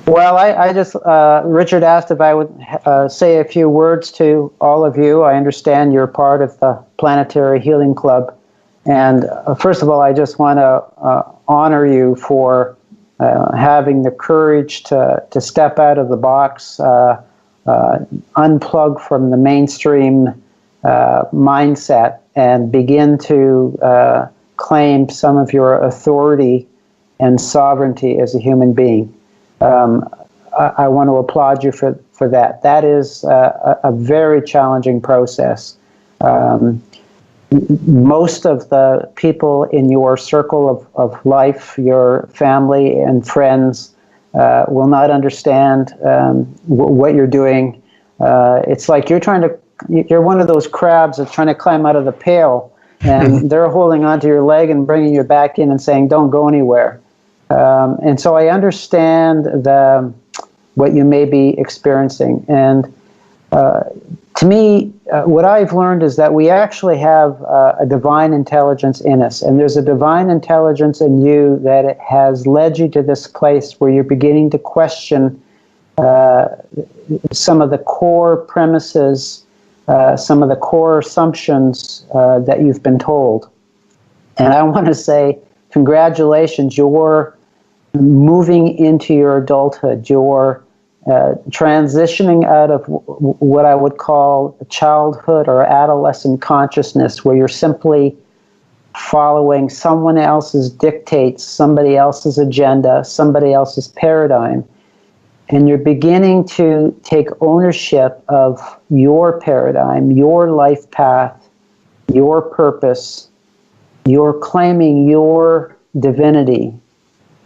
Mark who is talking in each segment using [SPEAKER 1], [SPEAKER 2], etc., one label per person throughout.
[SPEAKER 1] Well, I just, Richard asked if I would say a few words to all of you. I understand you're part of the Planetary Healing Club. And first of all, I just want to honor you for having the courage to step out of the box, unplug from the mainstream mindset, and begin to claim some of your authority and sovereignty as a human being. I want to applaud you for that. That is a very challenging process. Most of the people in your circle of life, your family and friends, will not understand what you're doing. It's like you're one of those crabs that's trying to climb out of the pail, and they're holding onto your leg and bringing you back in and saying, "Don't go anywhere." And so I understand what you may be experiencing. And to me, what I've learned is that we actually have a divine intelligence in us. And there's a divine intelligence in you that it has led you to this place where you're beginning to question some of the core premises, some of the core assumptions that you've been told. And I want to say, congratulations, you're moving into your adulthood. You're transitioning out of what I would call childhood or adolescent consciousness, where you're simply following someone else's dictates, somebody else's agenda, somebody else's paradigm. And you're beginning to take ownership of your paradigm, your life path, your purpose. You're claiming your divinity.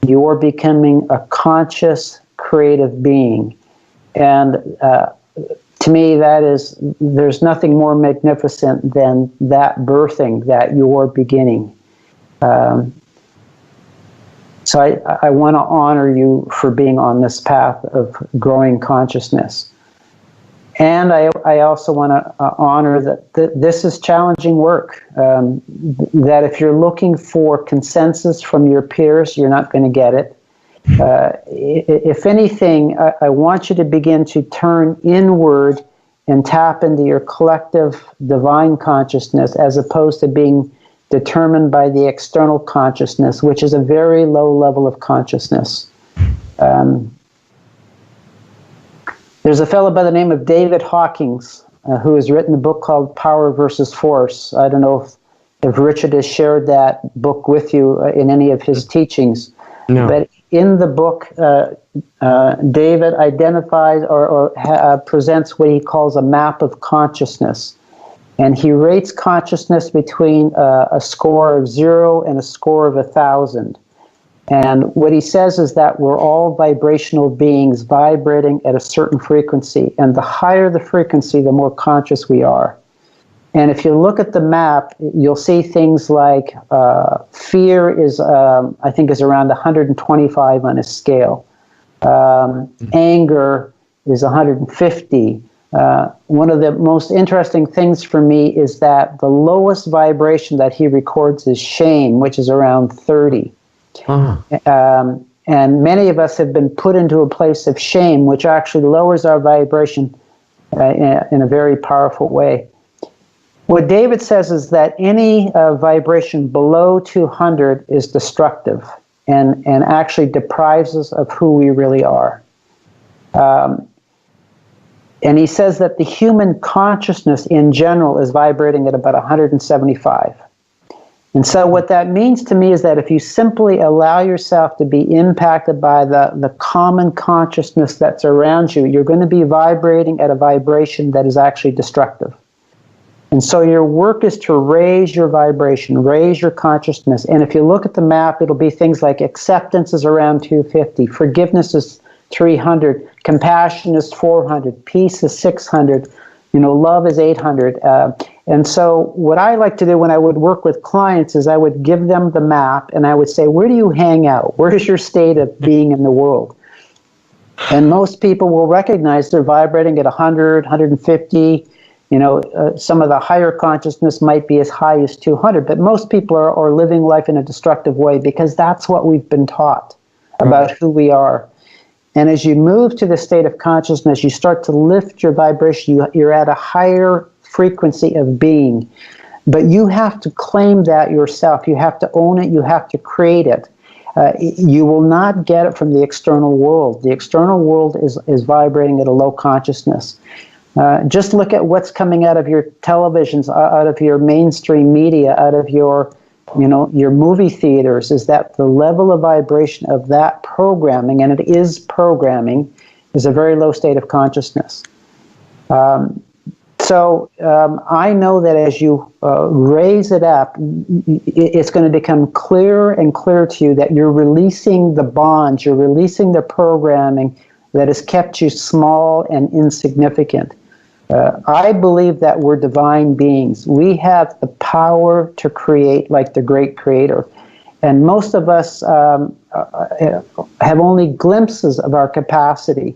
[SPEAKER 1] You're becoming a conscious, creative being. And to me, there's nothing more magnificent than that birthing, that you're beginning. So I want to honor you for being on this path of growing consciousness. And I also want to honor that this is challenging work, that if you're looking for consensus from your peers, you're not going to get it. If anything, I want you to begin to turn inward and tap into your collective divine consciousness, as opposed to being determined by the external consciousness, which is a very low level of consciousness. There's a fellow by the name of David Hawkins who has written a book called Power versus Force. I don't know if Richard has shared that book with you in any of his teachings.
[SPEAKER 2] No.
[SPEAKER 1] But in the book, David identifies or presents what he calls a map of consciousness. And he rates consciousness between a score of 0 and a score of 1,000. And what he says is that we're all vibrational beings vibrating at a certain frequency. And the higher the frequency, the more conscious we are. And if you look at the map, you'll see things like fear is, I think, is around 125 on a scale. Anger is 150. One of the most interesting things for me is that the lowest vibration that he records is shame, which is around 30. And many of us have been put into a place of shame, which actually lowers our vibration in a very powerful way. What David says is that any vibration below 200 is destructive and actually deprives us of who we really are. And he says that the human consciousness in general is vibrating at about 175. And so what that means to me is that if you simply allow yourself to be impacted by the common consciousness that's around you, you're going to be vibrating at a vibration that is actually destructive. And so your work is to raise your vibration, raise your consciousness. And if you look at the map, it'll be things like acceptance is around 250, forgiveness is 300, compassion is 400, peace is 600, love is 800. And so what I like to do when I would work with clients is I would give them the map and I would say, where do you hang out? Where is your state of being in the world? And most people will recognize they're vibrating at 100, 150. Some of the higher consciousness might be as high as 200, but most people are living life in a destructive way because that's what we've been taught about who we are. And as you move to the state of consciousness, you start to lift your vibration. You're at a higher frequency of being. But you have to claim that yourself. You have to own it. You have to create it. You will not get it from the external world. The external world is vibrating at a low consciousness. Just look at what's coming out of your televisions, out of your mainstream media, out of your movie theaters. Is that the level of vibration of that programming, and it is programming, is a very low state of consciousness. So I know that as you raise it up, it's going to become clearer and clearer to you that you're releasing the bonds, you're releasing the programming that has kept you small and insignificant. I believe that we're divine beings. We have the power to create like the great creator. And most of us have only glimpses of our capacity.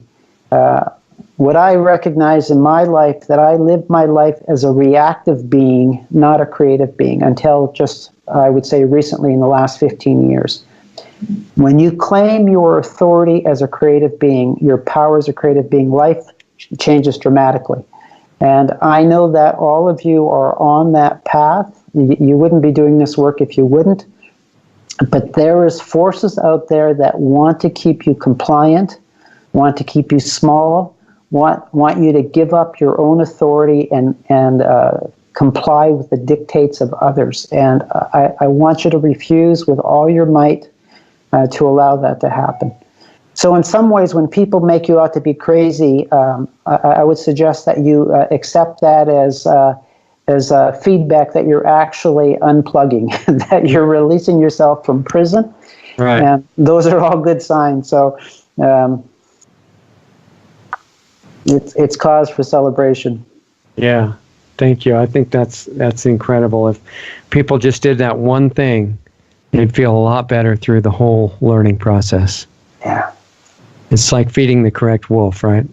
[SPEAKER 1] What I recognize in my life, that I live my life as a reactive being, not a creative being, until just, I would say, recently in the last 15 years. When you claim your authority as a creative being, your power as a creative being, life changes dramatically. And I know that all of you are on that path. You wouldn't be doing this work if you wouldn't. But there is forces out there that want to keep you compliant, want to keep you small, want you to give up your own authority and comply with the dictates of others. And I want you to refuse with all your might to allow that to happen. So in some ways, when people make you out to be crazy, I would suggest that you accept that as feedback that you're actually unplugging, that you're releasing yourself from prison.
[SPEAKER 2] Right.
[SPEAKER 1] And those are all good signs. So it's cause for celebration.
[SPEAKER 2] Yeah, thank you. I think that's incredible. If people just did that one thing, they'd feel a lot better through the whole learning process.
[SPEAKER 1] Yeah.
[SPEAKER 2] It's like feeding the correct wolf, right?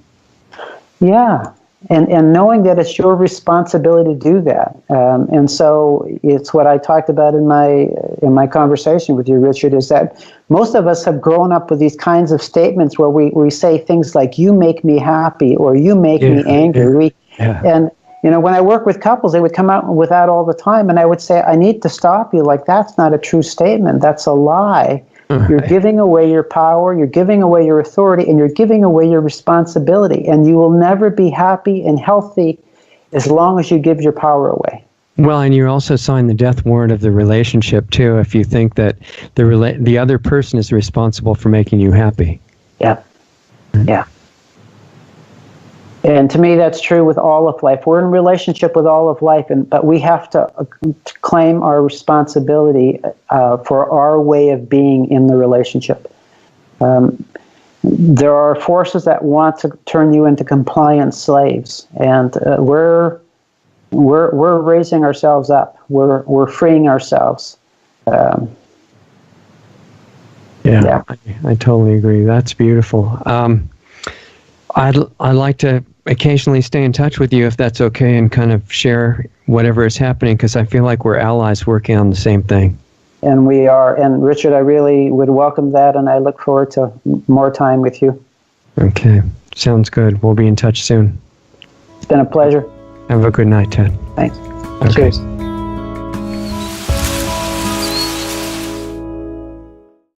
[SPEAKER 1] Yeah, and knowing that it's your responsibility to do that. And so it's what I talked about in my conversation with you, Richard, is that most of us have grown up with these kinds of statements where we say things like, you make me happy, or you make me angry. And when I work with couples, they would come out with that all the time, and I would say, I need to stop you. Like, that's not a true statement. That's a lie. You're giving away your power, you're giving away your authority, and you're giving away your responsibility. And you will never be happy and healthy as long as you give your power away.
[SPEAKER 2] Well, and you also sign the death warrant of the relationship, too, if you think that the other person is responsible for making you happy.
[SPEAKER 1] Yeah. Yeah. And to me, that's true with all of life. We're in relationship with all of life, but we have to claim our responsibility for our way of being in the relationship. There are forces that want to turn you into compliant slaves, and we're raising ourselves up. We're freeing ourselves.
[SPEAKER 2] Yeah. I totally agree. That's beautiful. I'd like to occasionally stay in touch with you if that's okay, and kind of share whatever is happening, because I feel like we're allies working on the same thing.
[SPEAKER 1] And we are. And Richard, I really would welcome that, and I look forward to more time with you.
[SPEAKER 2] Okay. Sounds good. We'll be in touch soon.
[SPEAKER 1] It's been a pleasure.
[SPEAKER 2] Have a good night, Ted.
[SPEAKER 1] Thanks.
[SPEAKER 2] Okay.
[SPEAKER 1] Cheers.